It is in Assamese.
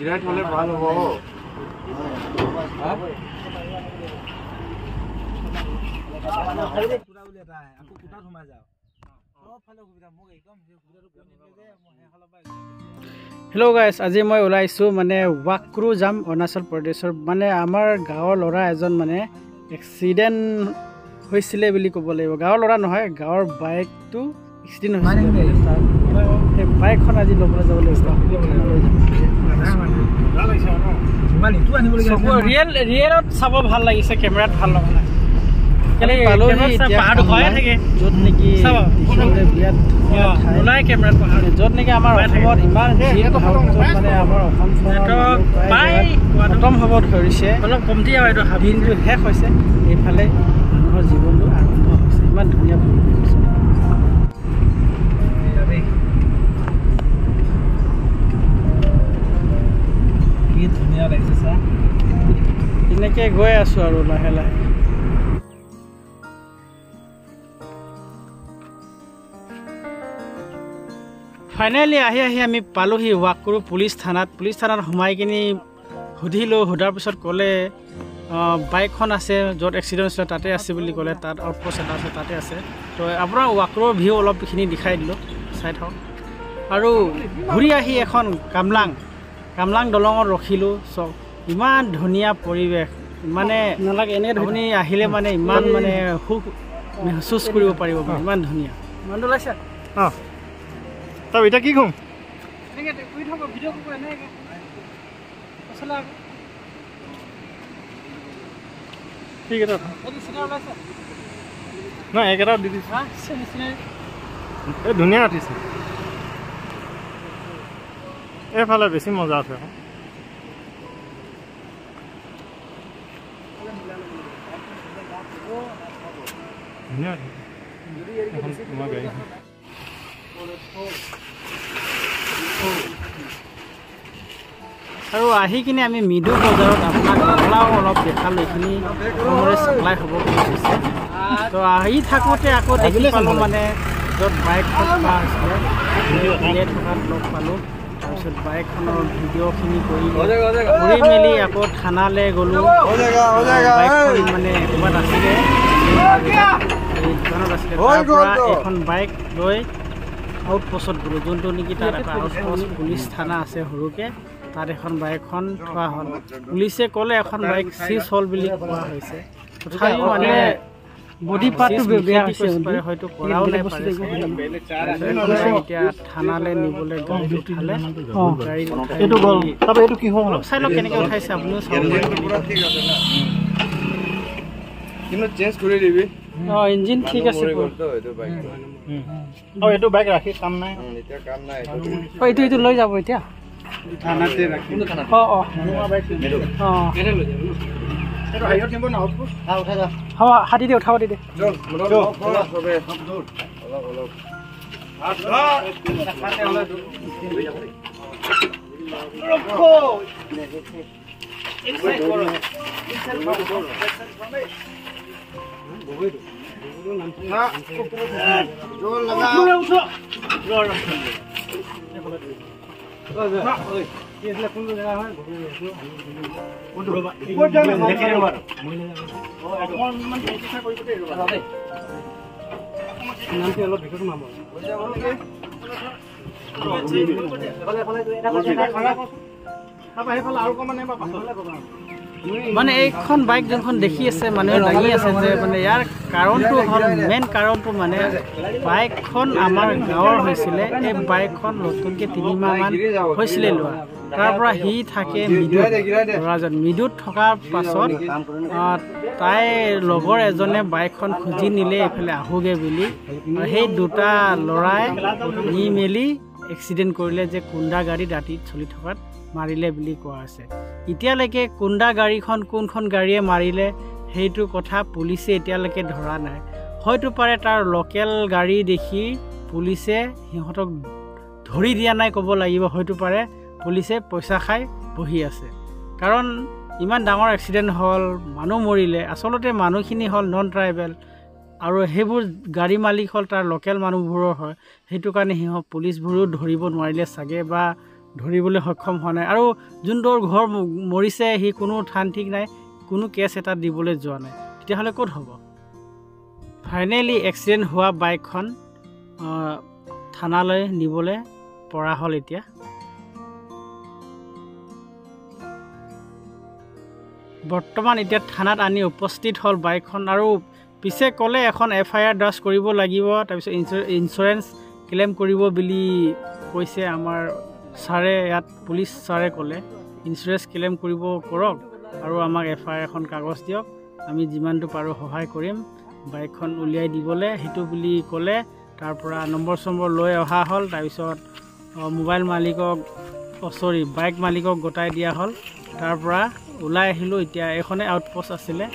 গ্ৰাইট হলে ভালো হবো हेलो गाइस आज मैं ओलाइছো মানে ওয়াকক্ৰু যাম অৰুণাচল প্ৰদেশৰ মানে আমাৰ গাঁৱৰ ল'ৰা এজন মানে এক্সিডেন্ট হৈছিলে বুলি ক'ব লাগিব গাঁৱৰ ল'ৰা নহয় গাঁৱৰ বাইকটো এক্সিডেন্ট হৈছিলে এই বাইকখন আজি ল'বলৈ যাব লাগিব ৰিয়েলত চাব ভাল লাগিছে কেমেৰাত ভাল লগা নাই কেলে পাহাৰটো হয় থাকে য'ত নেকি বিৰাট ওলাই কেমেৰাত পাহাৰ য'ত নেকি আমাৰ অসমত ইমান মানে আমাৰ অসমখন খতম হ'ব ধৰিছে অলপ কমতি আৰু এইটো দিনটো শেষ হৈছে এইফালে মানুহৰ জীৱনটো আৰম্ভ হৈছে ইমান ধুনীয়া পৰিৱেশ কি ধুনীয়া লাগিছে চা এনেকৈ গৈ আছোঁ আৰু লাহে লাহে ফাইনেলি আহি আমি পালোহি ওয়াকক্ৰু পুলিচ থানাত সোমাই কিনি সুধিলোঁ সোধাৰ পিছত ক'লে বাইকখন আছে য'ত এক্সিডেণ্ট হৈছিলে তাতে আছে বুলি ক'লে তাত আউটপোষ্ট এটা আছে তাতে আছে তো আপোনাৰ ওয়াকক্ৰুৰ ভিউ অলপখিনি দেখাই দিলোঁ চাই থাকক আৰু ঘূৰি আহি এখন কামলাং দলঙত ৰখিলোঁ চব ইমান ধুনীয়া পৰিৱেশ মানে নালাগে এনে আপুনি আহিলে মানে ইমান মানে সুখ মেহচুচ কৰিব পাৰিব ইমান ধুনীয়া মনটো ওলাইছে অঁ তবে এটা কি কম ঠিক আছে না একেটাও দি দিছে এই ধুনীয়া উঠিছে এইফালে বেছি মজা আছে ধুনীয়া আৰু আহি কিনে আমি মিডু বজাৰত আপোনাক কমলাও অলপ দেখালোঁ এইখিনি সমৰে চাপ্লাই হ'ব খুজিছে তো আহি থাকোঁতে আকৌ দেখি পালোঁ মানে য'ত বাইকখন থোৱা হৈছিলে উলিয়াই থকাত লগ পালোঁ তাৰপিছত বাইকখনৰ ভিডিঅ'খিনি কৰি মেলি আকৌ থানালৈ গ'লোঁ বাইকখন মানে ক'ৰবাত আছিলে এই দোকানত আছিলে তাৰপৰা এইখন বাইক লৈ আউটপোষ্টত গ'লোঁ যোনটো নেকি তাত এটা আউটপোষ্ট পুলিচ থানা আছে সৰুকৈ তাত এখন বাইকখন থোৱা হ'ল পুলিচে ক'লে এখন বাইক চিজ হ'ল বুলি কোৱা হৈছে তথাপিও মানে বডি পাৰ্টটো বেয়া হৈছে হয়তো কৰাও নাই এতিয়া থানালৈ নিবলৈ গাড়ী উঠালে এইটো কি হ'ল চাই লওক কেনেকৈ উঠাইছে আপুনিও চাব কিন্তু চেঞ্জ কৰি দিবি অঁ ইঞ্জিন ঠিক আছে এইটো বাইক ৰাখি কাম নাই এইটো লৈ যাব এতিয়া থানাতে ৰাখি হাতি দে উঠাব দি দে মানে এইখন বাইক যোনখন দেখি আছে মানুহে দাঙি আছে যে মানে ইয়াৰ কাৰণটো হ'ল মেইন কাৰণটো মানে বাইকখন আমাৰ গাঁৱৰ হৈছিলে এই বাইকখন নতুনকৈ 3 মাহমান হৈছিলে লোৱা তাৰ পৰা সি থাকে ল'ৰাজন মিডুত থকাৰ পাছত তাই লগৰ এজনে বাইকখন খুজি নিলে এইফালে আহোগে বুলি সেই দুটা ল'ৰাই নি মেলি এক্সিডেণ্ট কৰিলে যে কুণ্ডা গাড়ী ৰাতি চলি থকাত মাৰিলে বুলি কোৱা আছে এতিয়ালৈকে কুণ্ডা গাড়ীখন কোনখন গাড়ীয়ে মাৰিলে সেইটো কথা পুলিচে এতিয়ালৈকে ধৰা নাই হয়তো পাৰে তাৰ লোকেল গাড়ী দেখি পুলিচে সিহঁতক ধৰি দিয়া নাই ক'ব লাগিব হয়তো পাৰে পুলিচে পইচা খাই বহি আছে কাৰণ ইমান ডাঙৰ এক্সিডেণ্ট হ'ল মানুহ মৰিলে আচলতে মানুহখিনি হ'ল নন ট্ৰাইবেল আৰু সেইবোৰ গাড়ী মালিক হ'ল তাৰ লোকেল মানুহবোৰৰ হয় সেইটো কাৰণে সিহঁত পুলিচবোৰো ধৰিব নোৱাৰিলে চাগে বা ধৰিবলৈ সক্ষম হোৱা নাই আৰু যোনটোৰ ঘৰ মৰিছে সি কোনো ঠান ঠিক নাই কোনো কেছ এটা দিবলৈ যোৱা নাই তেতিয়াহ'লে ক'ত হ'ব ফাইনেলি এক্সিডেণ্ট হোৱা বাইকখন থানালৈ নিবলৈ পৰা হ'ল এতিয়া বৰ্তমান এতিয়া থানাত আনি উপস্থিত হ'ল বাইকখন আৰু পিছে ক'লে এখন FIR দৰ্জ কৰিব লাগিব তাৰপিছত ইঞ্চুৰেঞ্চ ক্লেইম কৰিব বুলি কৈছে আমাৰ ছাৰে ইয়াত পুলিচ ছাৰে ক'লে ইঞ্চুৰেঞ্চ ক্লেইম কৰিব কৰক আৰু আমাক FIR এখন কাগজ দিয়ক আমি যিমানটো পাৰোঁ সহায় কৰিম বাইকখন উলিয়াই দিবলৈ সেইটো বুলি ক'লে তাৰ পৰা নম্বৰ লৈ অহা হ'ল তাৰপিছত মোবাইল মালিকক বাইক মালিকক গোটাই দিয়া হ'ল তাৰ পৰা ওলাই আহিলোঁ এতিয়া এইখনে আউটপোষ্ট আছিলে